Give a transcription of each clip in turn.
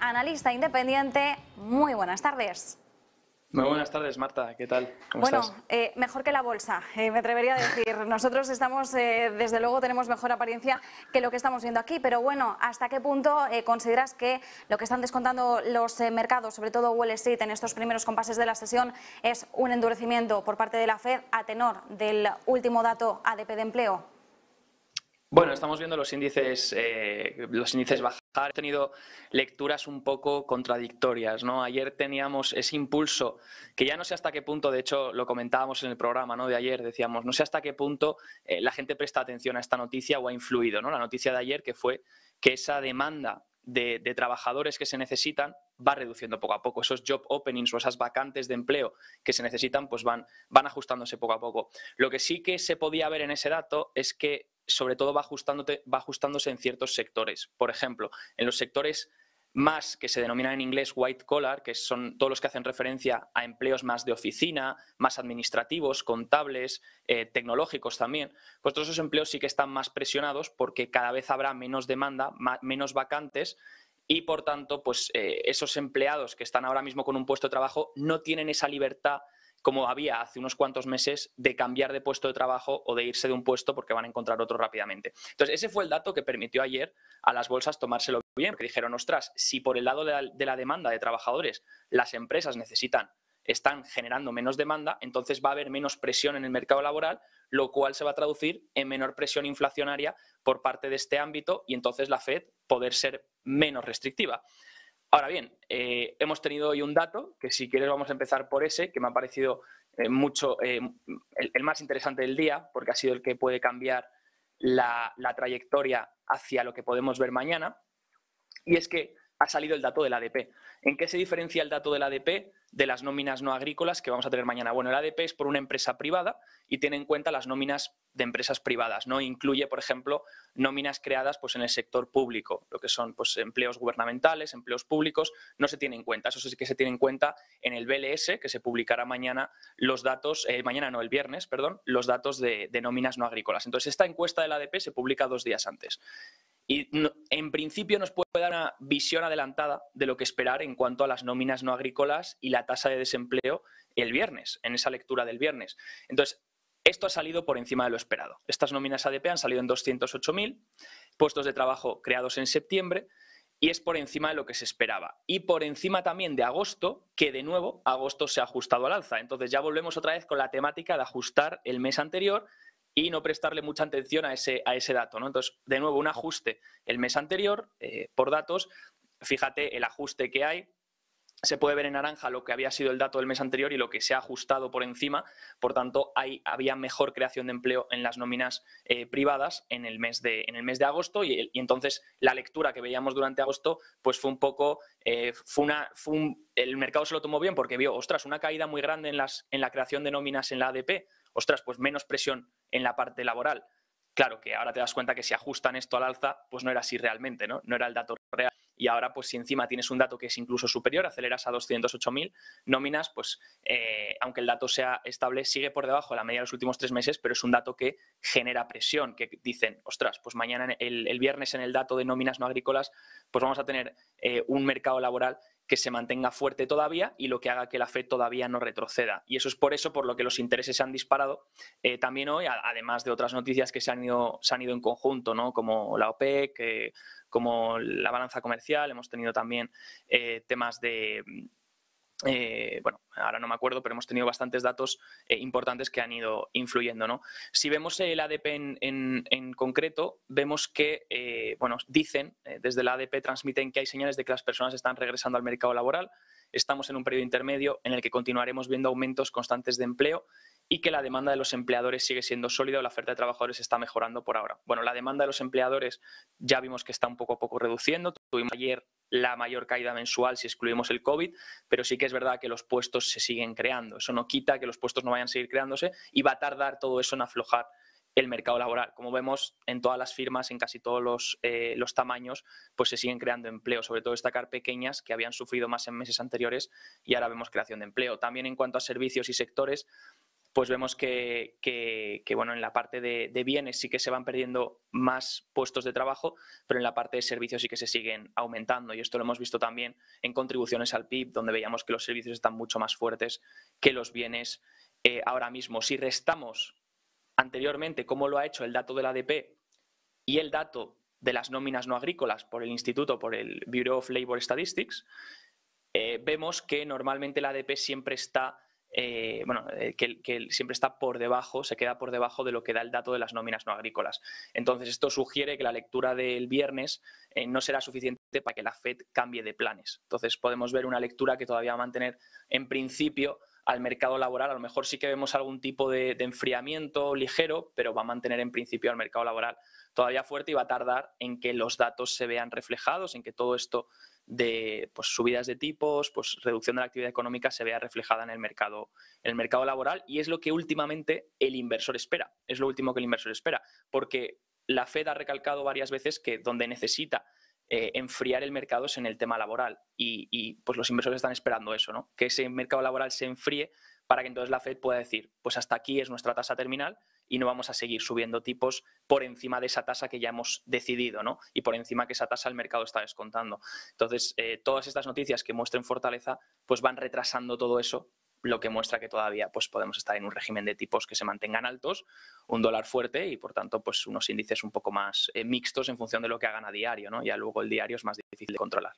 analista independiente. Muy buenas tardes. Muy buenas tardes, Marta. ¿Qué tal? ¿Cómo estás? Mejor que la bolsa, me atrevería a decir. Nosotros estamos, desde luego, tenemos mejor apariencia que lo que estamos viendo aquí. Pero bueno, ¿hasta qué punto consideras que lo que están descontando los mercados, sobre todo Wall Street, en estos primeros compases de la sesión, es un endurecimiento por parte de la Fed a tenor del último dato ADP de empleo? Bueno, estamos viendo los índices bajar. He tenido lecturas un poco contradictorias, ¿no? Ayer teníamos ese impulso que ya no sé hasta qué punto, de hecho lo comentábamos en el programa, ¿no?, de ayer, decíamos, no sé hasta qué punto la gente presta atención a esta noticia o ha influido, ¿no? La noticia de ayer, que fue que esa demanda de trabajadores que se necesitan va reduciendo poco a poco. Esos job openings o esas vacantes de empleo que se necesitan pues van ajustándose poco a poco. Lo que sí que se podía ver en ese dato es que sobre todo va ajustándose en ciertos sectores. Por ejemplo, en los sectores más que se denominan en inglés white collar, que son todos los que hacen referencia a empleos más de oficina, más administrativos, contables, tecnológicos también, pues todos esos empleos sí que están más presionados porque cada vez habrá menos demanda, menos vacantes y por tanto pues esos empleados que están ahora mismo con un puesto de trabajo no tienen esa libertad como había hace unos cuantos meses de cambiar de puesto de trabajo o de irse de un puesto porque van a encontrar otro rápidamente. Entonces, ese fue el dato que permitió ayer a las bolsas tomárselo bien, porque dijeron, ostras, si por el lado de la demanda de trabajadores las empresas están generando menos demanda, entonces va a haber menos presión en el mercado laboral, lo cual se va a traducir en menor presión inflacionaria por parte de este ámbito y entonces la Fed poder ser menos restrictiva. Ahora bien, hemos tenido hoy un dato, que si quieres vamos a empezar por ese, que me ha parecido el más interesante del día, porque ha sido el que puede cambiar la trayectoria hacia lo que podemos ver mañana, y es que ha salido el dato del ADP. ¿En qué se diferencia el dato del ADP de las nóminas no agrícolas que vamos a tener mañana? Bueno, el ADP es por una empresa privada y tiene en cuenta las nóminas de empresas privadas, ¿no? Incluye, por ejemplo, nóminas creadas pues, en el sector público, lo que son pues, empleos gubernamentales, empleos públicos, no se tiene en cuenta. Eso sí que se tiene en cuenta en el BLS, que se publicará mañana los datos, el viernes, perdón, los datos de nóminas no agrícolas. Entonces, esta encuesta del ADP se publica 2 días antes. Y en principio nos puede dar una visión adelantada de lo que esperar en cuanto a las nóminas no agrícolas y la tasa de desempleo el viernes, en esa lectura del viernes. Entonces, esto ha salido por encima de lo esperado. Estas nóminas ADP han salido en 208.000 puestos de trabajo creados en septiembre y es por encima de lo que se esperaba. Y por encima también de agosto, que de nuevo agosto se ha ajustado al alza. Entonces ya volvemos otra vez con la temática de ajustar el mes anterior y no prestarle mucha atención a ese dato, ¿no? Entonces, de nuevo, un ajuste el mes anterior por datos. Fíjate el ajuste que hay. Se puede ver en naranja lo que había sido el dato del mes anterior y lo que se ha ajustado por encima. Por tanto, había mejor creación de empleo en las nóminas privadas en el mes de agosto y entonces la lectura que veíamos durante agosto pues fue un poco, el mercado se lo tomó bien porque vio, ostras, una caída muy grande en la creación de nóminas en la ADP, ostras, pues menos presión en la parte laboral. Claro que ahora te das cuenta que si ajustan esto al alza, pues no era así realmente, ¿no? No era el dato real. Y ahora, pues si encima tienes un dato que es incluso superior, aceleras a 208.000 nóminas, pues aunque el dato sea estable, sigue por debajo de la media de los últimos 3 meses, pero es un dato que genera presión, que dicen, ostras, pues mañana, el viernes en el dato de nóminas no agrícolas, pues vamos a tener un mercado laboral que se mantenga fuerte todavía y lo que haga que la Fed todavía no retroceda. Y eso es por eso por lo que los intereses se han disparado también hoy, además de otras noticias que se han ido en conjunto, ¿no? Como la OPEC, como la balanza comercial. Hemos tenido también temas de... bueno, ahora no me acuerdo, pero hemos tenido bastantes datos importantes que han ido influyendo, ¿no? Si vemos el ADP en concreto, vemos que, bueno, dicen, desde el ADP transmiten que hay señales de que las personas están regresando al mercado laboral, estamos en un periodo intermedio en el que continuaremos viendo aumentos constantes de empleo y que la demanda de los empleadores sigue siendo sólida o la oferta de trabajadores está mejorando por ahora. Bueno, la demanda de los empleadores ya vimos que está un poco a poco reduciendo. Tuvimos ayer la mayor caída mensual si excluimos el COVID, pero sí que es verdad que los puestos se siguen creando. Eso no quita que los puestos no vayan a seguir creándose y va a tardar todo eso en aflojar el mercado laboral. Como vemos en todas las firmas, en casi todos los tamaños, pues se siguen creando empleos, sobre todo destacar pequeñas que habían sufrido más en meses anteriores y ahora vemos creación de empleo. También en cuanto a servicios y sectores, pues vemos que bueno, en la parte de bienes sí que se van perdiendo más puestos de trabajo, pero en la parte de servicios sí que se siguen aumentando. Y esto lo hemos visto también en contribuciones al PIB, donde veíamos que los servicios están mucho más fuertes que los bienes ahora mismo. Si restamos anteriormente cómo lo ha hecho el dato del ADP y el dato de las nóminas no agrícolas por el instituto, por el Bureau of Labor Statistics, vemos que normalmente el ADP siempre está, que siempre está por debajo, se queda por debajo de lo que da el dato de las nóminas no agrícolas. Entonces, esto sugiere que la lectura del viernes no será suficiente para que la FED cambie de planes. Entonces, podemos ver una lectura que todavía va a mantener, en principio, al mercado laboral. A lo mejor sí que vemos algún tipo de enfriamiento ligero, pero va a mantener en principio al mercado laboral todavía fuerte y va a tardar en que los datos se vean reflejados, en que todo esto de pues, subidas de tipos, pues, reducción de la actividad económica se vea reflejada en el mercado laboral, y es lo que últimamente el inversor espera, es lo último que el inversor espera, porque la FED ha recalcado varias veces que donde necesita enfriar el mercado es en el tema laboral y pues los inversores están esperando eso, ¿no? Que ese mercado laboral se enfríe para que entonces la FED pueda decir, pues hasta aquí es nuestra tasa terminal y no vamos a seguir subiendo tipos por encima de esa tasa que ya hemos decidido, ¿no? Y por encima que esa tasa el mercado está descontando. Entonces, todas estas noticias que muestren fortaleza, pues van retrasando todo eso, lo que muestra que todavía pues, podemos estar en un régimen de tipos que se mantengan altos, un dólar fuerte y, por tanto, pues unos índices un poco más mixtos en función de lo que hagan a diario, ¿no? Ya luego el diario es más difícil de controlar.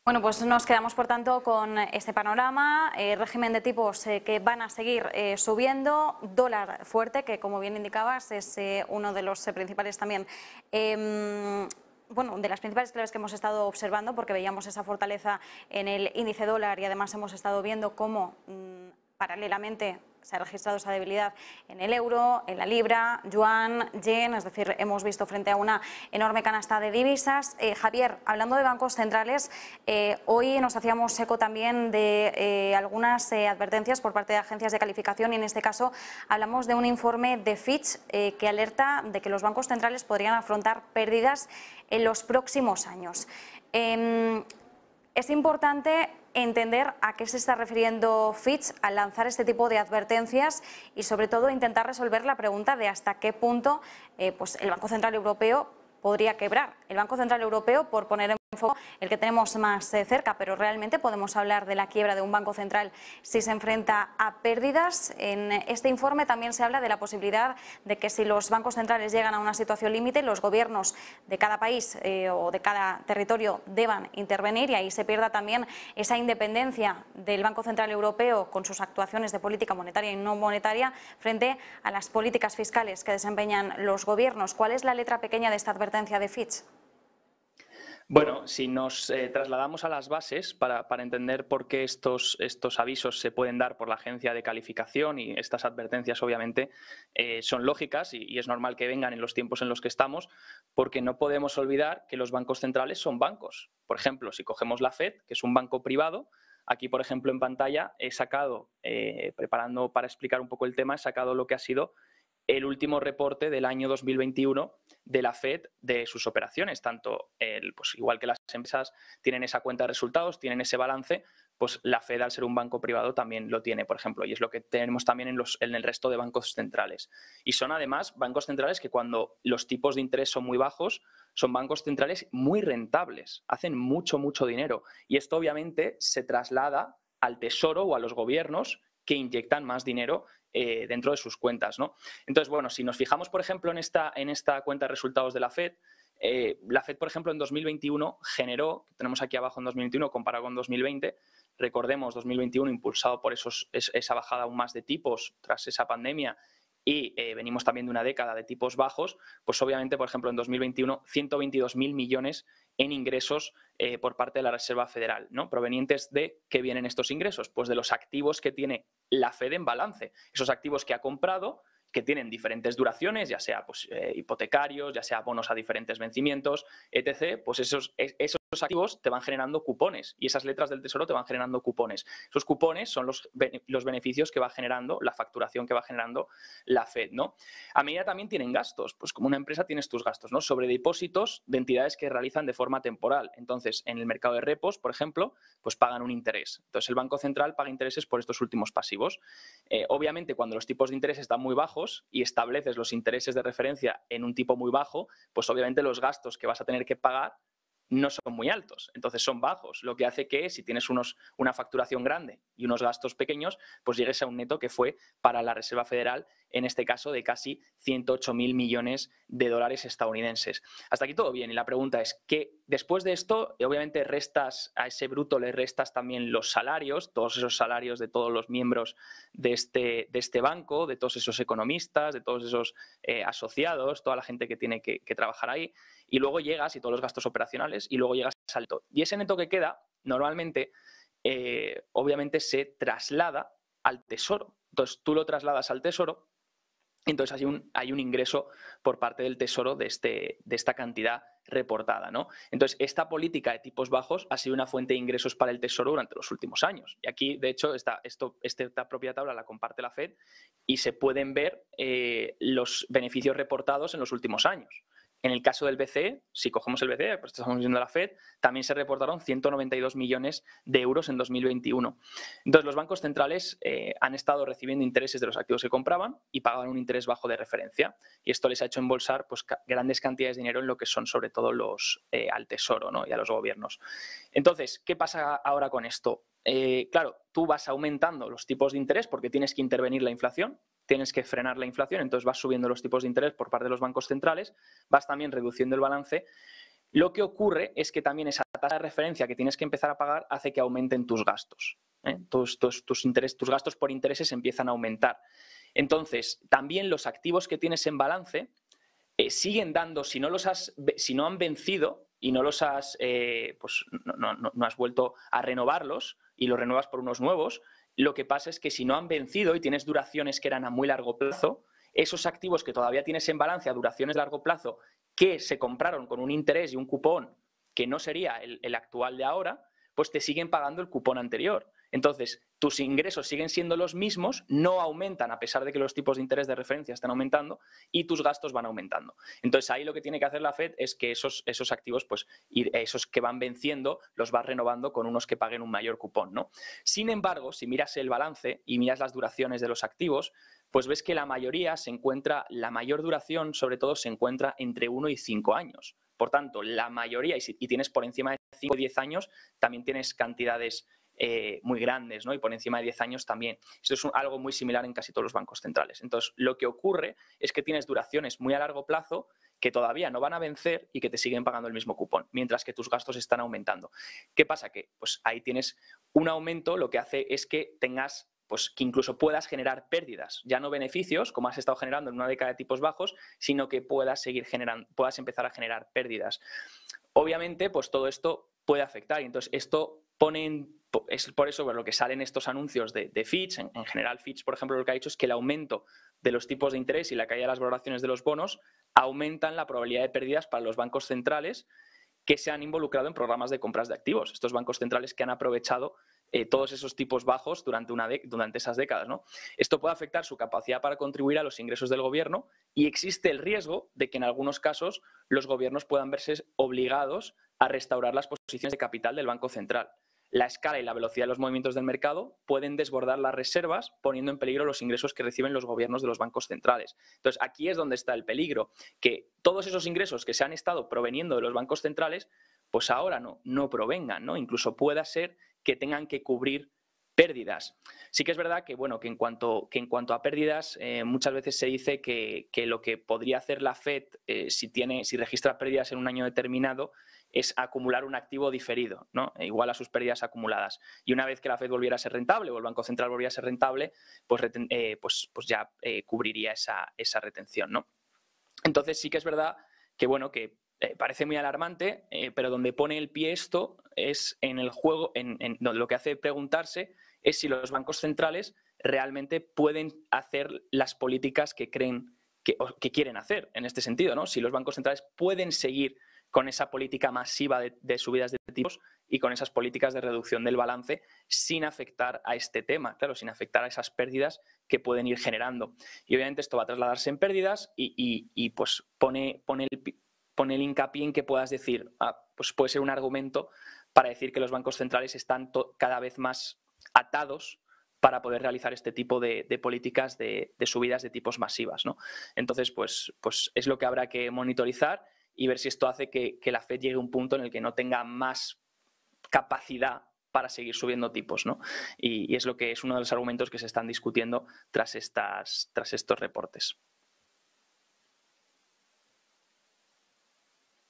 Bueno, pues nos quedamos, por tanto, con este panorama, régimen de tipos que van a seguir subiendo, dólar fuerte, que como bien indicabas es uno de los principales también, bueno, de las principales claves que hemos estado observando, porque veíamos esa fortaleza en el índice dólar y además hemos estado viendo cómo paralelamente se ha registrado esa debilidad en el euro, en la libra, yuan, yen, es decir, hemos visto frente a una enorme canasta de divisas. Javier, hablando de bancos centrales, hoy nos hacíamos eco también de algunas advertencias por parte de agencias de calificación y en este caso hablamos de un informe de Fitch que alerta de que los bancos centrales podrían afrontar pérdidas en los próximos años. Es importante entender a qué se está refiriendo Fitch al lanzar este tipo de advertencias y sobre todo intentar resolver la pregunta de hasta qué punto pues el Banco Central Europeo podría quebrar. El Banco Central Europeo, por poner en foco el que tenemos más cerca, pero realmente podemos hablar de la quiebra de un banco central si se enfrenta a pérdidas. En este informe también se habla de la posibilidad de que si los bancos centrales llegan a una situación límite, los gobiernos de cada país o de cada territorio deban intervenir y ahí se pierda también esa independencia del Banco Central Europeo con sus actuaciones de política monetaria y no monetaria frente a las políticas fiscales que desempeñan los gobiernos. ¿Cuál es la letra pequeña de esta advertencia de Fitch? Bueno, si nos trasladamos a las bases para entender por qué estos avisos se pueden dar por la agencia de calificación y estas advertencias obviamente son lógicas y es normal que vengan en los tiempos en los que estamos porque no podemos olvidar que los bancos centrales son bancos. Por ejemplo, si cogemos la FED, que es un banco privado, aquí por ejemplo en pantalla he sacado, preparando para explicar un poco el tema, he sacado lo que ha sido el último reporte del año 2021 de la FED de sus operaciones, tanto pues igual que las empresas tienen esa cuenta de resultados, tienen ese balance, pues la FED al ser un banco privado también lo tiene, por ejemplo, y es lo que tenemos también en el resto de bancos centrales. Y son además bancos centrales que cuando los tipos de interés son muy bajos, son bancos centrales muy rentables, hacen mucho, mucho dinero y esto obviamente se traslada al tesoro o a los gobiernos que inyectan más dinero dentro de sus cuentas, ¿no? Entonces, bueno, si nos fijamos, por ejemplo, en esta cuenta de resultados de la FED, por ejemplo, en 2021 generó, tenemos aquí abajo en 2021 comparado con 2020, recordemos 2021 impulsado por esa bajada aún más de tipos tras esa pandemia y venimos también de una década de tipos bajos, pues obviamente, por ejemplo, en 2021 122.000 millones en ingresos por parte de la Reserva Federal, ¿no? Provenientes de ¿qué vienen estos ingresos? Pues de los activos que tiene la FED en balance, esos activos que ha comprado, que tienen diferentes duraciones, ya sea pues, hipotecarios, ya sea bonos a diferentes vencimientos, etc., pues esos activos te van generando cupones y esas letras del tesoro te van generando cupones. Esos cupones son los beneficios que va generando, la facturación que va generando la Fed, ¿no? A medida también tienen gastos, pues como una empresa tienes tus gastos, ¿no? Sobre depósitos de entidades que realizan de forma temporal. Entonces, en el mercado de repos, por ejemplo, pues pagan un interés. Entonces, el Banco Central paga intereses por estos últimos pasivos. Obviamente, cuando los tipos de interés están muy bajos y estableces los intereses de referencia en un tipo muy bajo, pues obviamente los gastos que vas a tener que pagar no son muy altos, entonces son bajos, lo que hace que si tienes una facturación grande y unos gastos pequeños, pues llegues a un neto que fue para la Reserva Federal, en este caso de casi 108.000 millones de dólares estadounidenses. Hasta aquí todo bien y la pregunta es que después de esto, obviamente restas a ese bruto, le restas también los salarios, todos esos salarios de todos los miembros de este banco, de todos esos economistas, de todos esos asociados, toda la gente que tiene que trabajar ahí, y luego llegas y todos los gastos operacionales y luego llegas al neto. Y ese neto que queda, normalmente, obviamente se traslada al tesoro. Entonces, tú lo trasladas al tesoro, entonces hay un ingreso por parte del tesoro de esta cantidad reportada, ¿no? Entonces, esta política de tipos bajos ha sido una fuente de ingresos para el tesoro durante los últimos años. Y aquí, de hecho, esta propia tabla la comparte la Fed y se pueden ver los beneficios reportados en los últimos años. En el caso del BCE, si cogemos el BCE, pues estamos viendo la Fed, también se reportaron 192 millones de euros en 2021. Entonces, los bancos centrales han estado recibiendo intereses de los activos que compraban y pagaban un interés bajo de referencia. Y esto les ha hecho embolsar pues, grandes cantidades de dinero en lo que son sobre todo al tesoro, ¿no? Y a los gobiernos. Entonces, ¿qué pasa ahora con esto? Claro, tú vas aumentando los tipos de interés porque tienes que intervenir la inflación, tienes que frenar la inflación, entonces vas subiendo los tipos de interés por parte de los bancos centrales, vas también reduciendo el balance. Lo que ocurre es que también esa tasa de referencia que tienes que empezar a pagar hace que aumenten tus gastos. Tus gastos por intereses empiezan a aumentar. Entonces, también los activos que tienes en balance siguen dando, si no han vencido y no los has, pues no has vuelto a renovarlos y los renuevas por unos nuevos, lo que pasa es que si no han vencido y tienes duraciones que eran a muy largo plazo, esos activos que todavía tienes en balance a duraciones de largo plazo que se compraron con un interés y un cupón que no sería el actual de ahora, pues te siguen pagando el cupón anterior. Entonces, tus ingresos siguen siendo los mismos, no aumentan a pesar de que los tipos de interés de referencia están aumentando y tus gastos van aumentando. Entonces, ahí lo que tiene que hacer la Fed es que esos activos, pues esos que van venciendo, los va renovando con unos que paguen un mayor cupón, ¿no? Sin embargo, si miras el balance y miras las duraciones de los activos, pues ves que la mayor duración sobre todo se encuentra entre 1 y 5 años. Por tanto, la mayoría, y tienes por encima de 5 o 10 años, también tienes cantidades muy grandes, ¿no? Y por encima de 10 años también. Esto es algo muy similar en casi todos los bancos centrales. Entonces, lo que ocurre es que tienes duraciones muy a largo plazo que todavía no van a vencer y que te siguen pagando el mismo cupón, mientras que tus gastos están aumentando. ¿Qué pasa? Que pues ahí tienes un aumento, lo que hace es que tengas pues que incluso puedas generar pérdidas, ya no beneficios, como has estado generando en una década de tipos bajos, sino que puedas empezar a generar pérdidas. Obviamente, pues todo esto puede afectar y entonces esto es por eso por lo que salen estos anuncios de Fitch. En general, Fitch, por ejemplo, lo que ha dicho es que el aumento de los tipos de interés y la caída de las valoraciones de los bonos aumentan la probabilidad de pérdidas para los bancos centrales que se han involucrado en programas de compras de activos. Estos bancos centrales que han aprovechado todos esos tipos bajos durante esas décadas, ¿no? Esto puede afectar su capacidad para contribuir a los ingresos del gobierno y existe el riesgo de que en algunos casos los gobiernos puedan verse obligados a restaurar las posiciones de capital del Banco Central. La escala y la velocidad de los movimientos del mercado pueden desbordar las reservas, poniendo en peligro los ingresos que reciben los gobiernos de los bancos centrales. Entonces, aquí es donde está el peligro, que todos esos ingresos que se han estado proveniendo de los bancos centrales, pues ahora no provengan, ¿no? Incluso pueda ser que tengan que cubrir pérdidas. Sí que es verdad que, bueno, que en cuanto a pérdidas, muchas veces se dice que lo que podría hacer la Fed si registra pérdidas en un año determinado es acumular un activo diferido, ¿no? Igual a sus pérdidas acumuladas. Y una vez que la Fed volviera a ser rentable o el Banco Central volviera a ser rentable, pues ya cubriría esa retención, ¿no? Entonces sí que es verdad que, bueno, que parece muy alarmante, pero donde pone el pie esto es en el juego, lo que hace preguntarse es si los bancos centrales realmente pueden hacer las políticas que creen que quieren hacer en este sentido, ¿no? Si los bancos centrales pueden seguir con esa política masiva de subidas de tipos y con esas políticas de reducción del balance sin afectar a este tema, claro, sin afectar a esas pérdidas que pueden ir generando. Y obviamente esto va a trasladarse en pérdidas y pues pone el hincapié en que puedas decir, pues puede ser un argumento para decir que los bancos centrales están cada vez más atados para poder realizar este tipo de políticas de subidas de tipos masivas, ¿no? Entonces, pues es lo que habrá que monitorizar y ver si esto hace que la Fed llegue a un punto en el que no tenga más capacidad para seguir subiendo tipos, ¿no? Y es uno de los argumentos que se están discutiendo tras estos reportes.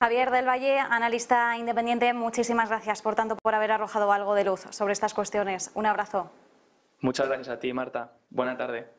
Javier del Valle, analista independiente, muchísimas gracias por haber arrojado algo de luz sobre estas cuestiones. Un abrazo. Muchas gracias a ti, Marta. Buena tarde.